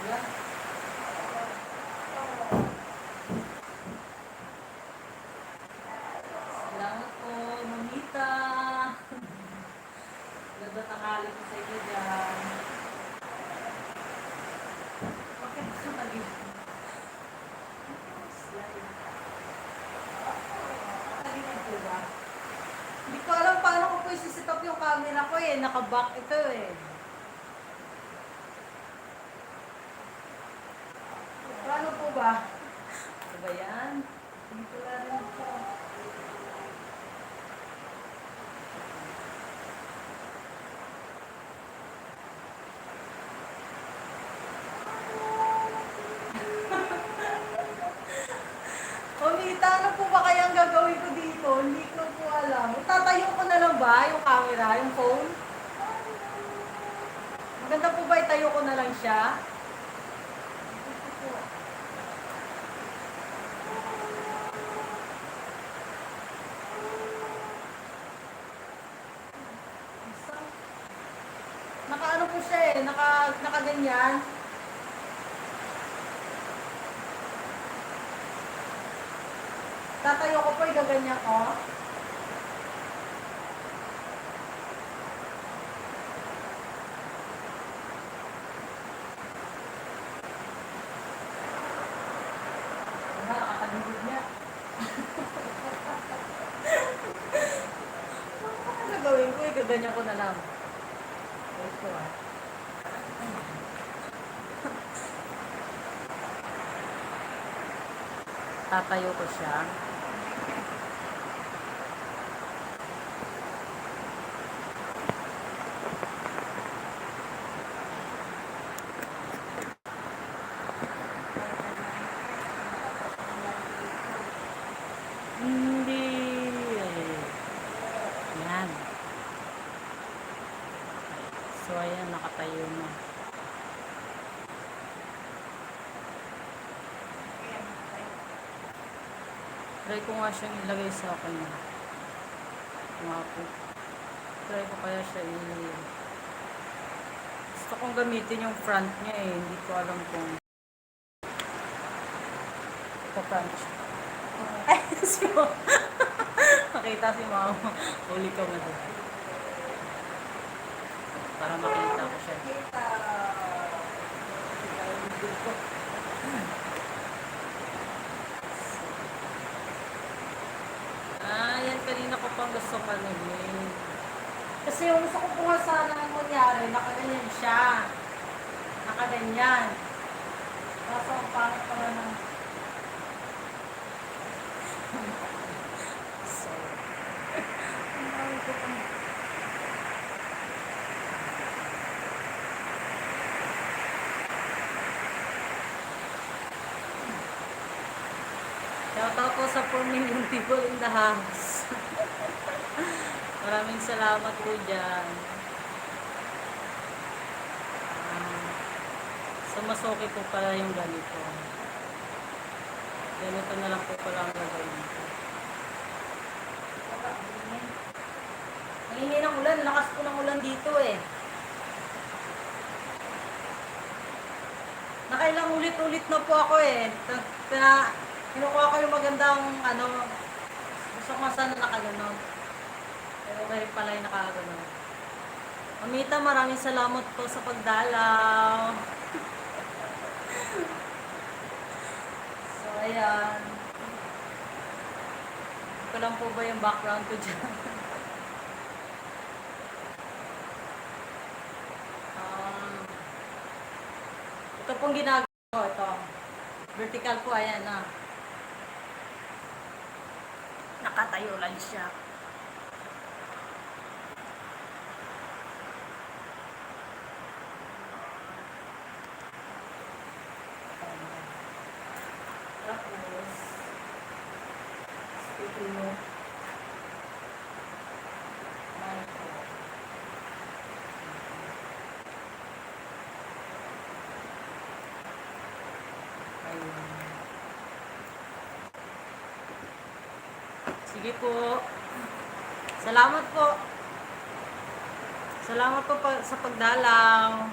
Salamat po, Mamita. Ganda tanghali po sa inyo dyan. Bakit ito naging slide? Naging po ba? Hindi ko alam paano ko po isisit up yung camera ko eh. Nakaback ito eh. Paano po ba? Ano ba yan? Dito na rin po. Mamita, ano po ba kayang gagawin ko dito? Hindi ko po alam. Tatayo ko na lang ba yung camera, yung phone? Maganda po ba itayo ko na lang siya? Naka-ano po siya eh, naka-ganyan. Tatayo ko po, igaganyan ko. Nakakatagod niya. Ano gagawin ko, igaganyan ko na lang. Wait ko ah. Tatayo ko siya. Hindi. Yan. So, ayan, nakatayo na. Try ko nga siyang ilagay sa akin. Nga po. Try ko kaya siya gusto kong gamitin yung front niya eh. Hindi ko alam kung pa-front siya. Ay, si Mama. Makita si Mama. Huli ko nga doon. Para makita ko siya. Yan kanina ko pang gusto panuhin. Kasi yung gusto ko po nga sana mangyari, nakaganyan siya. Nakaganyan. Kaso ang pangit pala ng... So, ang dami ko pang... Shoutout po sa 4 million people in the house. Maraming salamat po dyan. So, masoki po pala yung ganito. Ganito na lang po pala ang gagawin ko. Nangingi ng ulan. Lakas po ng ulan dito eh. Nakailang ulit-ulit na po ako eh. Kinukuha ko yung magandang gusto ko sana nakaganon. Pero kahit pala yung nakaganon. Mamita, maraming salamat po sa pagdalaw. So, ayan. Ito lang po ba yung background ko dyan? Ito pong ginagawa ko. Ito. Vertical po, ayan na. Nakatayo lang siya. Tapos, ito yung micro. Ayun. Sige po. Salamat po. Salamat po sa pagdalaw.